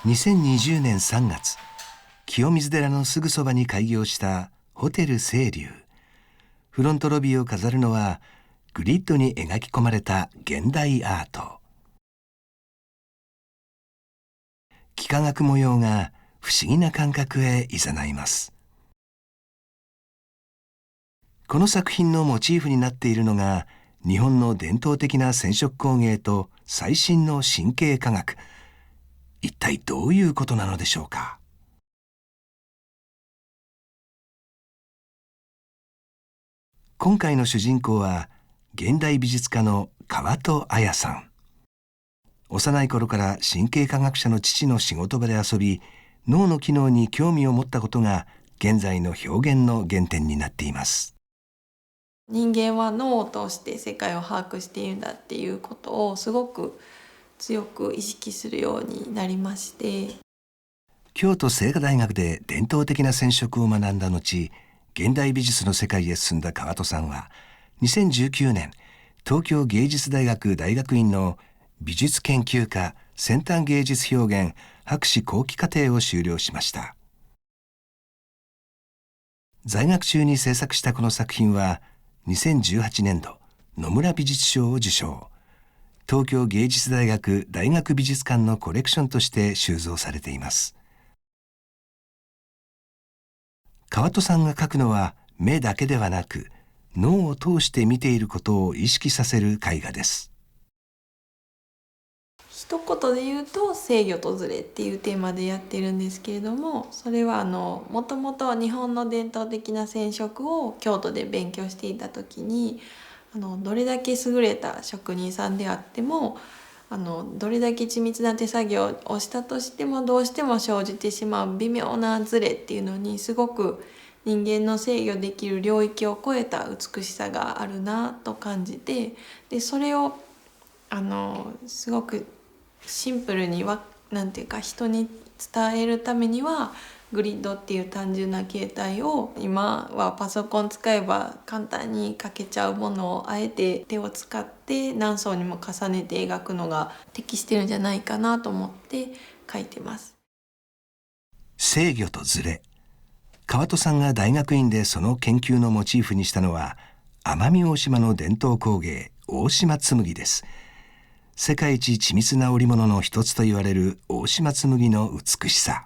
2020年3月、清水寺のすぐそばに開業したホテル清流。フロントロビーを飾るのはグリッドに描き込まれた現代アート。幾何学模様が不思議な感覚へ誘います。この作品のモチーフになっているのが日本の伝統的な染色工芸と最新の神経科学。一体どういうことなのでしょうか。今回の主人公は現代美術家の川戸綾さん。幼い頃から神経科学者の父の仕事場で遊び、脳の機能に興味を持ったことが現在の表現の原点になっています。人間は脳を通して世界を把握しているんだっていうことをすごく強く意識するようになりまして、京都精華大学で伝統的な染色を学んだ後、現代美術の世界へ進んだ川戸さんは2019年、東京芸術大学大学院の美術研究科先端芸術表現博士後期課程を修了しました。在学中に制作したこの作品は2018年度野村美術賞を受賞。東京芸術大学大学美術館のコレクションとして収蔵されています。川戸さんが描くのは目だけではなく、脳を通して見ていることを意識させる絵画です。一言で言うと制御とズレっていうテーマでやってるんですけれども、それはもともと日本の伝統的な染色を京都で勉強していた時に、どれだけ優れた職人さんであってもどれだけ緻密な手作業をしたとしてもどうしても生じてしまう微妙なズレっていうのにすごく人間の制御できる領域を超えた美しさがあるなと感じて、でそれをすごくシンプルになんていうか人に伝えるためにはグリッドっていう単純な形態を今はパソコン使えば簡単に描けちゃうものをあえて手を使って何層にも重ねて描くのが適してるんじゃないかなと思って描いてます。制御とズレ。川戸さんが大学院でその研究のモチーフにしたのは奄美大島の伝統工芸大島紬です。世界一緻密な織物の一つと言われる大島紬の美しさ。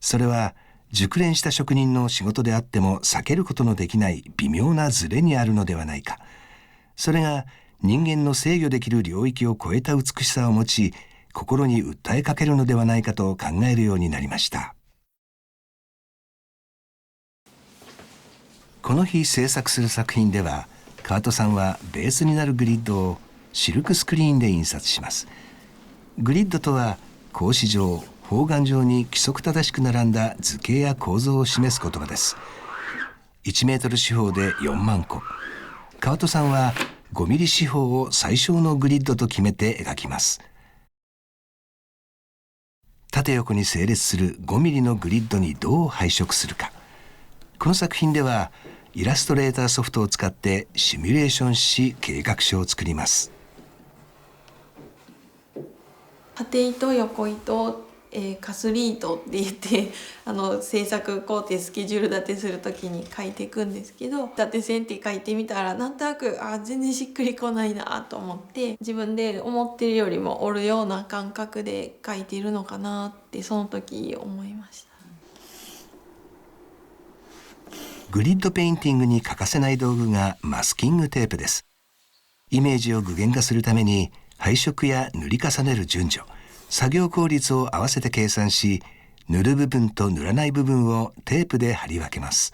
それは熟練した職人の仕事であっても避けることのできない微妙なズレにあるのではないか。それが人間の制御できる領域を超えた美しさを持ち、心に訴えかけるのではないかと考えるようになりました。この日制作する作品では、川戸さんはベースになるグリッドをシルクスクリーンで印刷します。グリッドとは格子状、方眼状に規則正しく並んだ図形や構造を示す言葉です。1メートル四方で4万個。川戸さんは5ミリ四方を最小のグリッドと決めて描きます。縦横に整列する5ミリのグリッドにどう配色するか。この作品ではイラストレーターソフトを使ってシミュレーションし計画書を作ります。縦糸横糸かすり糸って言って制作工程スケジュール立てする時に書いていくんですけど、縦線って書いてみたらなんとなく全然しっくりこないなと思って、自分で思ってるよりも折るような感覚で書いているのかなってその時思いました。グリッドペインティングに欠かせない道具がマスキングテープです。イメージを具現化するために配色や塗り重ねる順序、作業効率を合わせて計算し、塗る部分と塗らない部分をテープで貼り分けます。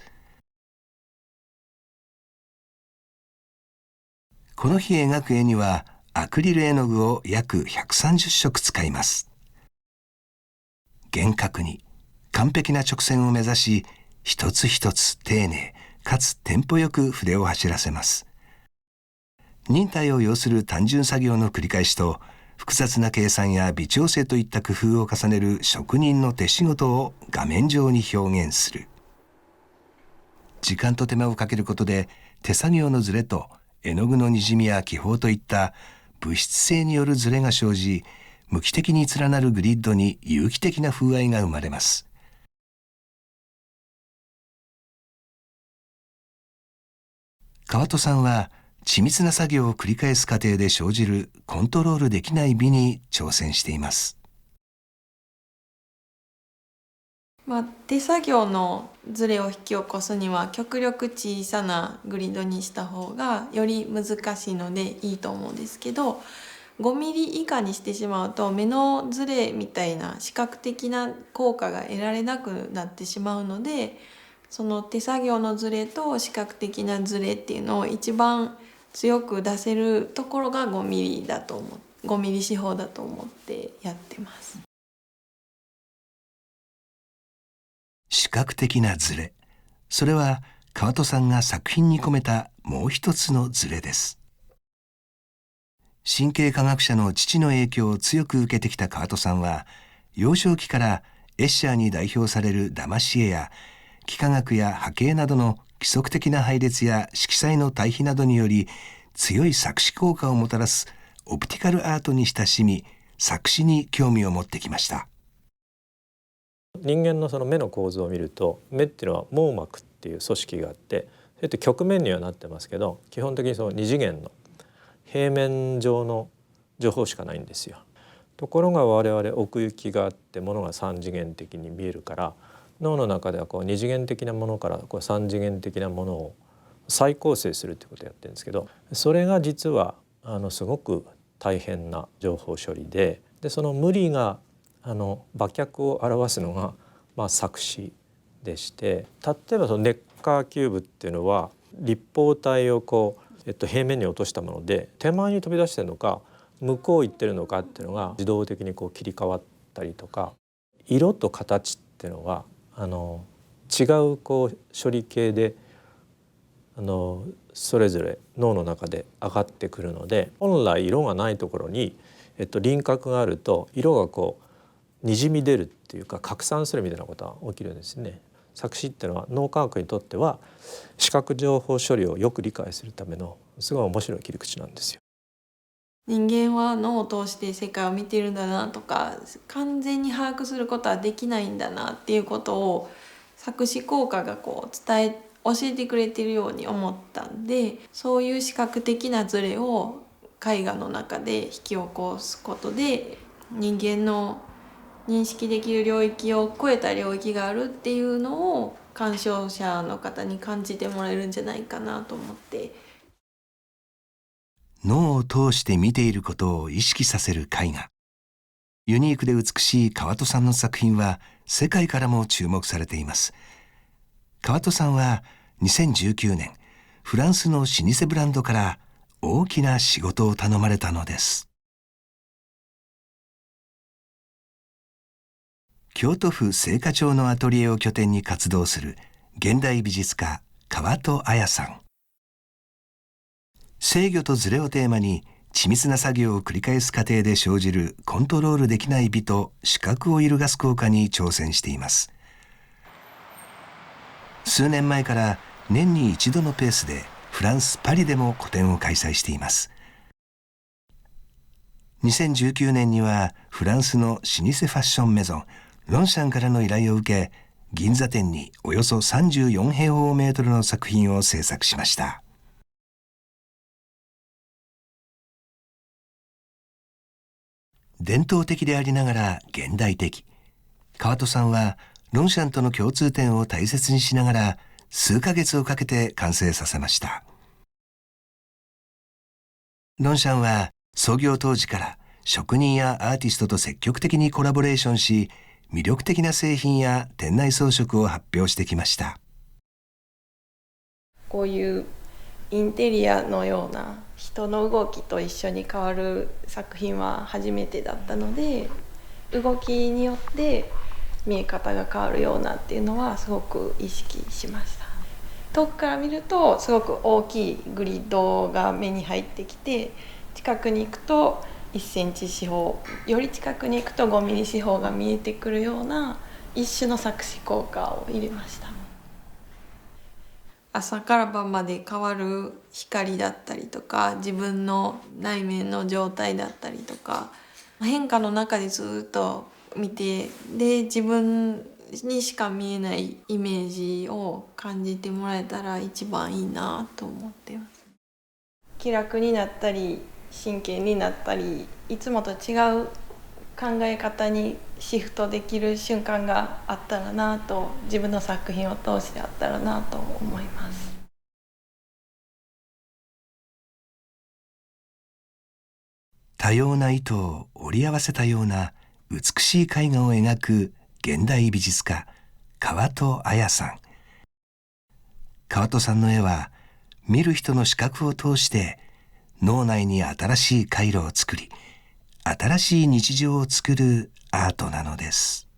この日描く絵にはアクリル絵の具を約130色使います。厳格に完璧な直線を目指し、一つ一つ丁寧かつテンポよく筆を走らせます。忍耐を要する単純作業の繰り返しと、複雑な計算や微調整といった工夫を重ねる職人の手仕事を画面上に表現する。時間と手間をかけることで手作業のズレと絵の具のにじみや気泡といった物質性によるズレが生じ、無機的に連なるグリッドに有機的な風合いが生まれます。川戸さんは緻密な作業を繰り返す過程で生じるコントロールできない美に挑戦しています。手作業のズレを引き起こすには極力小さなグリッドにした方がより難しいのでいいと思うんですけど、5ミリ以下にしてしまうと目のズレみたいな視覚的な効果が得られなくなってしまうので、その手作業のズレと視覚的なズレっていうのを一番強く出せるところが5ミリだと思う、5ミリ四方だと思ってやってます。視覚的なズレ、それは川戸さんが作品に込めたもう一つのズレです。神経科学者の父の影響を強く受けてきた川戸さんは、幼少期からエッシャーに代表されるダマシ絵や幾何学や波形などの規則的な配列や色彩の対比などにより強い錯視効果をもたらすオプティカルアートに親しみ、錯視に興味を持ってきました。人間のその目の構造を見ると、目っていうのは網膜っていう組織があって、それって曲面にはなってますけど、基本的にその二次元の平面上の情報しかないんですよ。ところが我々奥行きがあってものが三次元的に見えるから、脳の中ではこう二次元的なものからこう三次元的なものを再構成するってことをやってるんですけど、それが実はすごく大変な情報処理で、その無理が馬脚を表すのが錯視でして、例えばそのネッカーキューブっていうのは立方体をこう、平面に落としたもので、手前に飛び出してるのか向こう行ってるのかっていうのが自動的にこう切り替わったりとか、色と形っていうのは違うこう処理系でそれぞれ脳の中で上がってくるので、本来色がないところに、輪郭があると色がこうにじみ出るっていうか拡散するみたいなことが起きるんですね。錯視っていうのは脳科学にとっては視覚情報処理をよく理解するためのすごい面白い切り口なんですよ。人間は脳を通して世界を見てるんだなとか、完全に把握することはできないんだなっていうことを錯視効果がこう教えてくれてるように思ったんで、そういう視覚的なズレを絵画の中で引き起こすことで人間の認識できる領域を超えた領域があるっていうのを鑑賞者の方に感じてもらえるんじゃないかなと思って。脳を通して見ていることを意識させる絵画。ユニークで美しい川戸さんの作品は世界からも注目されています。川戸さんは2019年、フランスの老舗ブランドから大きな仕事を頼まれたのです。京都府精華町のアトリエを拠点に活動する現代美術家川戸綾さん。制御とズレをテーマに緻密な作業を繰り返す過程で生じるコントロールできない美と視覚を揺るがす効果に挑戦しています。数年前から年に一度のペースでフランス・パリでも個展を開催しています。2019年にはフランスの老舗ファッションメゾンロンシャンからの依頼を受け、銀座店におよそ34平方メートルの作品を制作しました。伝統的でありながら現代的。川戸さんはロンシャンとの共通点を大切にしながら数ヶ月をかけて完成させました。ロンシャンは創業当時から職人やアーティストと積極的にコラボレーションし、魅力的な製品や店内装飾を発表してきました。こういうインテリアのような人の動きと一緒に変わる作品は初めてだったので、動きによって見え方が変わるようなっていうのはすごく意識しました。遠くから見るとすごく大きいグリッドが目に入ってきて、近くに行くと1センチ四方、より近くに行くと5ミリ四方が見えてくるような一種の錯視効果を入れました。朝から晩まで変わる光だったりとか、自分の内面の状態だったりとか、変化の中でずっと見て、で自分にしか見えないイメージを感じてもらえたら一番いいなと思ってます。気楽になったり真剣になったり、いつもと違う考え方にシフトできる瞬間があったらなと、自分の作品を通してあったらなと思います。多様な糸を織り合わせたような美しい絵画を描く現代美術家川戸綾さん。川戸さんの絵は見る人の視覚を通して脳内に新しい回路を作り、新しい日常を作るアートなのです。